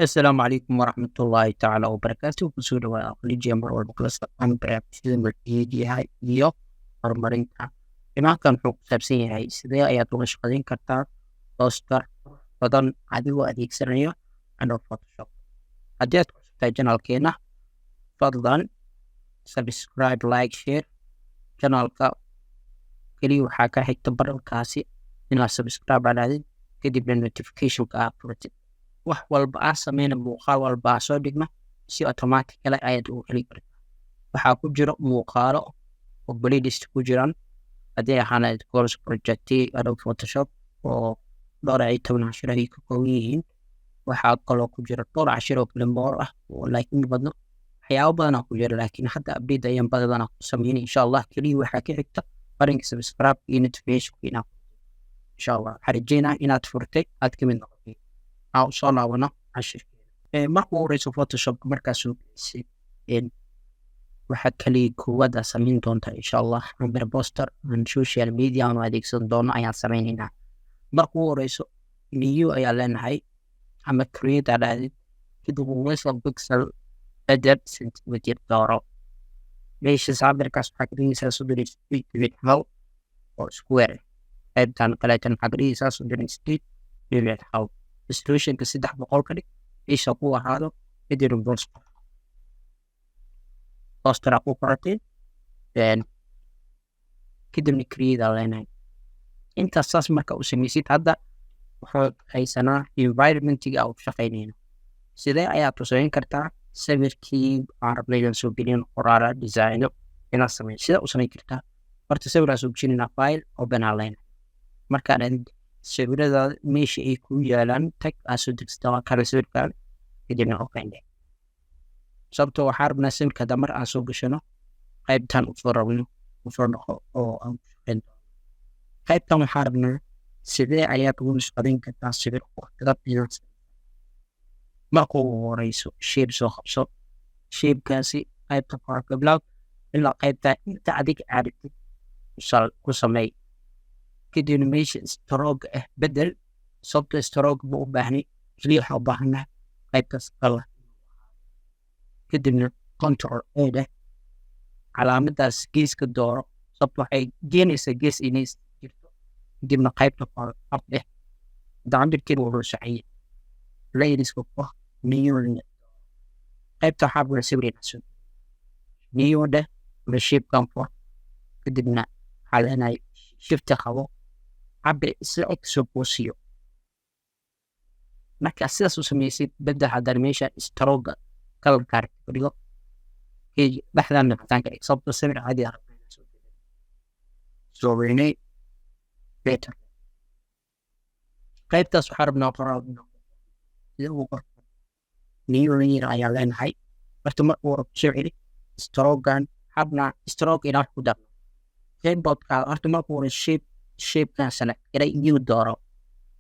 السلام عليكم ورحمة الله تعالى وبركاته. Kusoo dhawaada aqoonsiga mar walba kala socon barnaamijyada multimedia iyo horumarinta. Imaankan wuxuu ku saabsan yahay sidee ayaad uga shaqayn kartaa poster badan adigoo adeegsanaya Adobe Photoshop. Haddii aad ku cusubtahay channelkeena, fadlan subscribe, like, share channelka. Kaliya waxaa ka xigta barnaamijkaasi inaad subscribe aadid kadibna notification-ka aad furatid. wax walba aan sameyna muuqaal walba aan soo dhigna si automatic kale ayaad ugu heli kartaa. Waxaa ku jira muuqaalo oo playlist ku jiraan haddii ahaanayd course project Adobe Photoshop oo dhowr iyo toban cashir ay ka kooban yihiin. Waxaa kaloo ku jira dhowr cashir oo kale more ah oo laakiin badno waxyaabo badan ku jira, laakiin hadda update ayaan badan ku sameynay insha Allah. Kaliya waxaa ka xigta barinka subscribe iyo notification insha Allah. Waxaan rajeynaa inaad furtay aad ka mid noqotay. أو صلاة ونعشر ما هو رئيس فوتوشوب مركز واحد كلي كودا سمين دونتا إن شاء الله عبر بوستر من سوشيال ميديا وناديك صندوق أيام سميننا ما هو رئيس نيو أيالين هاي عم كريت على كده وصل بيكسل أدب سنتيمتر دارو ليش صعب مركز حقيقي سأصدر ستريت بيتهاو أو سكوير أبدان قلتن حقيقي سأصدر ستريت بيتهاو solution-ka 300 ka dhig isha ku ahaado kadib poster ku qoratay kadibna create leenahay. intaas saas marka u sameysid hadda waxaad haysanaa environment-iga aad ku shaqaynayno. sidee ayaad u samayn kartaa sawirkii arablaydan soo gelin qoraala design inaad sameyn sida u samayn kartaa. horta sawir soo gujinina file open line markaad sawirada meesha ay ku yaalaan tag aasoo degsataa kala sawirkaan kadibna open sababtoo waxaa rabnaa sawirka damar aan soo gashano qaybtan u soo rabno oo aan ku shaqayn doono. qaybtan waxaa rabnaa sidee ayaad ugu shaqayn kartaa sawir waqtiga inaad marka ugu horeyso shape soo qabso. shape-kaasi qaybta qorka block ilaa qaybta inta adig caaditid ku sameey. kadibna meesha stroke bedel sababta stroke buu u baahnay kaliya waxaa u baahanaa qaybtaas kala. kadibna control A leh calaamadaas geeska dooro sababta waxay geenaysaa gees inay jirto. kadibna qaybta kore ab dacambirkeeda wuxuu saciyey layeriska ku new qaybta waxaa buu sawirayna new ama shape-kan for kadibna waxaa leenahay shift qabo cabir isla soo boosiyo. marka sidaas u sameysid bedel haddana meesha stroke color card dhigo dhexdan xataan ka dhig sababta sawir caadi ah soo weynay better. qaybtaas waxaa rabnaa qoraal sida uu qorto new layer ayaa leenahay. marka marka uu soo celi stroke-gan habna stroke inaa ku darno keyboard-ka horta marka uu shape-kan sana inay new dooro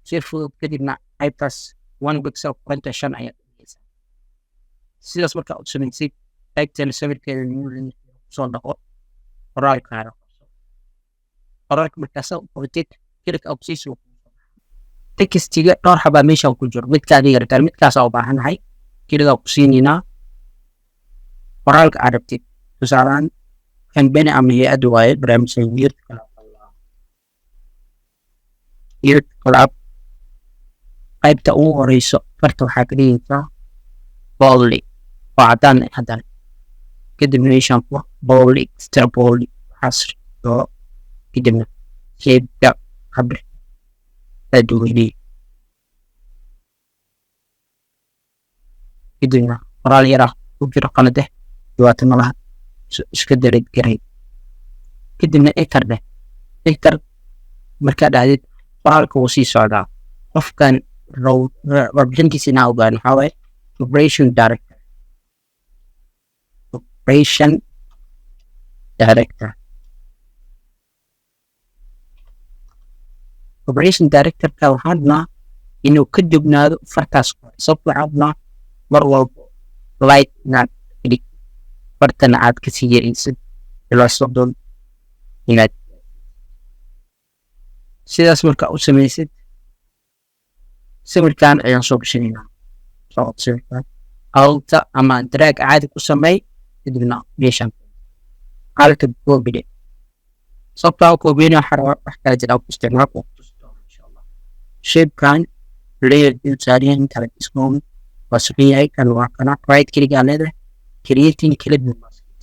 si fudud. kadibna qaybtaas 1 pixel 5 ayaa dhigaysaa. sidaas marka u sameysid qaybtan sawirkeeda soo dhaqo qoraalkaada qoraalka markaas u qortid click up si soo textiga dhowr xabaa meesha ku jiro midka adiga rabtaa midkaas u baahanahay kaliya ku siinina qoraalka aad rabtid. tusaalaan kan bani amniye adwaaye barnaamijyada kala qaybta ugu horeyso farta waxaa ka dhigaysaa boldly oo cadaan haddana kadibna meeshaan ku boldly extra boldly xasri oo kadibna shape-ka cabir aduweyne kadibna qoraal yar ah ku jiro qalade jawaabta malaha iska dareed garay. kadibna enter markaad aadid qoraalka wuu sii socdaa. qofkan warbixintiisa inaa ogaan waxaa waaye operation director-ka waxaa rabnaa inuu ka jognaado fartaas sababta waxaa rabnaa mar walbo light inaad dhig fartana aad ka sii yaraysid ilaa soddon inaad sidaas marka u sameysid sawirkan ayaan soo gashanayna soo sawirkan alta ama drag caadi ku samey kadibna meeshan halka koobide sababta koobina wax kala jira ku isticmaal oo insha Allah shapekan layer insariyan kala ismoon wasfiyay kan waa kana right click aan leedahay creating clip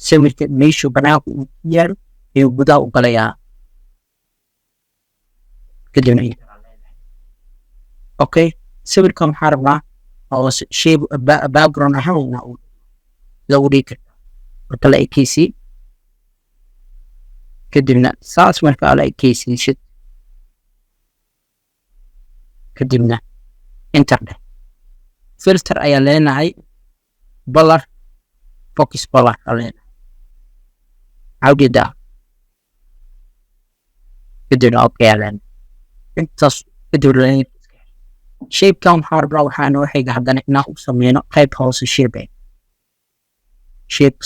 sawirka meeshu banaanku yaar iyo gudaha u galayaa kadibna okay sawirkan waxaan rabnaa oo shape background ahaan lagu dhigi kartaa marka la ekeysi kadibna saas marka la ekeysiisid kadibna enter filter ayaa leenahay blur focus blur leenahay awgeeda kadibna okay leenahay intaas kadibna shape kan waxaan waxay gahdana inaan u sameeyno qayb hoose shape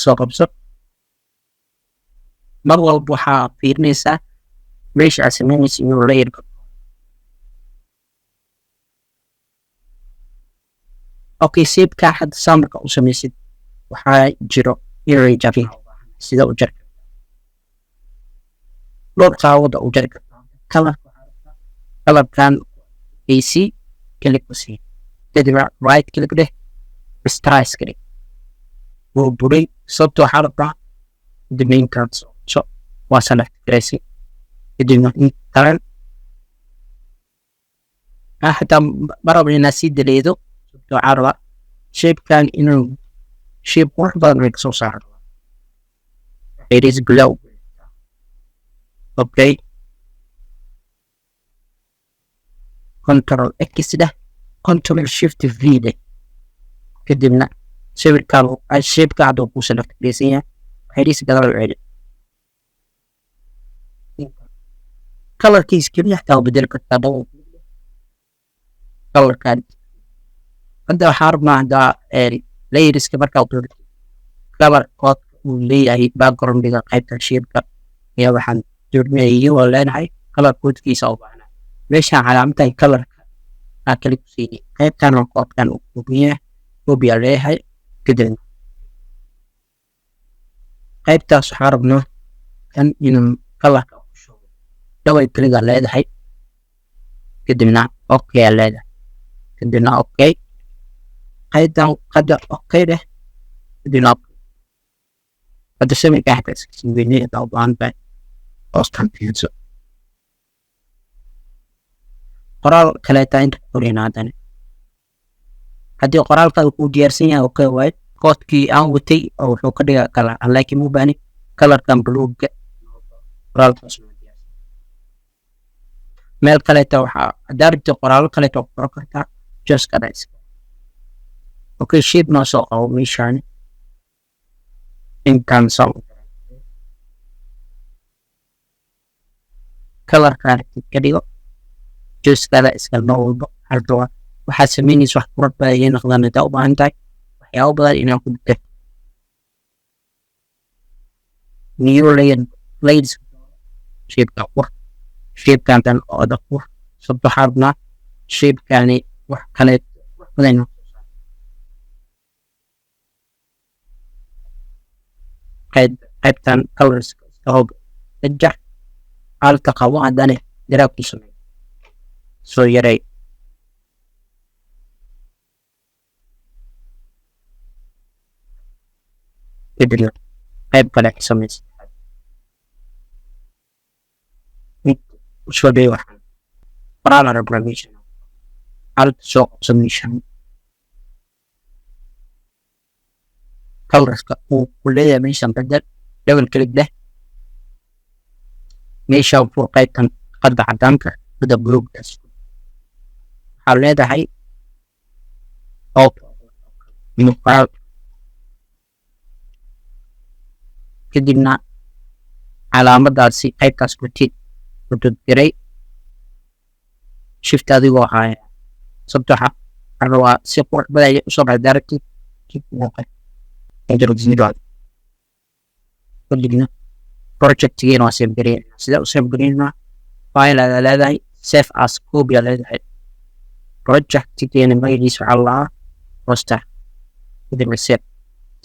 soo qabso mar walba waxaa fiirinaysaa meesha aad sameynaysa inuu layer okay shape ka hadda samarka u sameysid waxaa jiro erase jabi sida u jarka dhowr qaawada u jarka colorkan AC click ku sii kadibna right click deh resize kali wuu buray sababtoo waxaa rabaa the main console so waa select garaysi kadibna intaan hataa maraba inaa sii daleedo sababtoo waxaa rabaa shapekan inuu shape qurux badan laga soo saaro it is glow okay control X ده control shift V ده kadibna sawirkan ay shape ka ado ku select garaysiya xiriis gadaal u celi color kiis kaliya taa bedel kartaa daw color kan hadda waxaa rabnaa hadda layerska markaa u color code uu leeyahay background-ga qaybta shape-ka iyo waxaan doormeeyay oo leenahay color code-kiisa oo baahnaa meeshaan calaamadda color-ka aa kali ku siiyay qaybtan oo code-kan uu koobiya leeyahay kadibna qaybtaas waxaa rabnaa kan inuu color-ka ku shubo double click aa leedahay kadibna okay aa leedahay kadibna okay qaybtan hadda okay deh kadibna hadda sawirka xataa iska sii weynaya u baahan tahay hoostan fiirso qoraal kaleeta inta ku qoraynaa haddana haddii qoraalkaada kuu diyaarsan yahay okay waaye koodkii aan watay oo wuxuu ka dhigaa kalar laakiin mu baahni kalarkan buluugga qoraalkaas ma diyaarsan meel kaleeta waxaa haddaa rabtay qoraalo kaleeta ku qoran kartaa just kana iska okay shape noo soo qabo meeshaani intaan soo kalarkan ka dhigo just kana iska noo walba haldoa waxaad sameynaysa wax qurux badan iyo naqdan hadaa u baahan tahay waxyaabo badan inaa ku dhigta new layers shape-ka qur shape-kan dan oo da qur sabto waxaa rabnaa shape-kani wax kale wax badan qaybtan colors hoog dajax halka qabo haddana daraag ku samey soo yaray kadibna qayb kale ka sameysa usoo dhey waxaan qoraal rabramation halka soo qabsameysan colorska uu ku leeyahay meeshan bedel double click leh meesha fur qaybtan qadda cadaanka sida buluuggaas waxaa leedahay muuqaal kadibna calaamadaasi qaybtaas kutid kutuddiray shift adigoo haya sababto waxaa rabaa si qurux badan usoo baxda daragtid muuqal kadibna projectgeena waa save gareynaa sida u save gareynaa file ayaa leedahay save as copy aa leedahay projectgeena magaciisa waxaa lahaa poster kadibna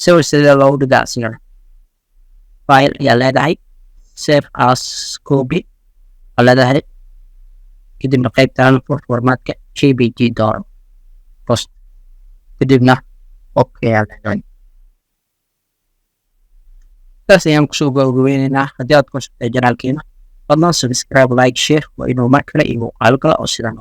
sawir sidee loogu dhigaa asigana file ayaa leedahay save as copy aa leedahay kadibna qaybtan formatka jpg dooro post kadibna okay ayaa leedahay taas ayaan kusoo gabagabeyneynaa haddii aad ku cusubtahay janaalkeena fadlan subscribe like share waa inuu mar kale iyo muuqaalo kale oo sidan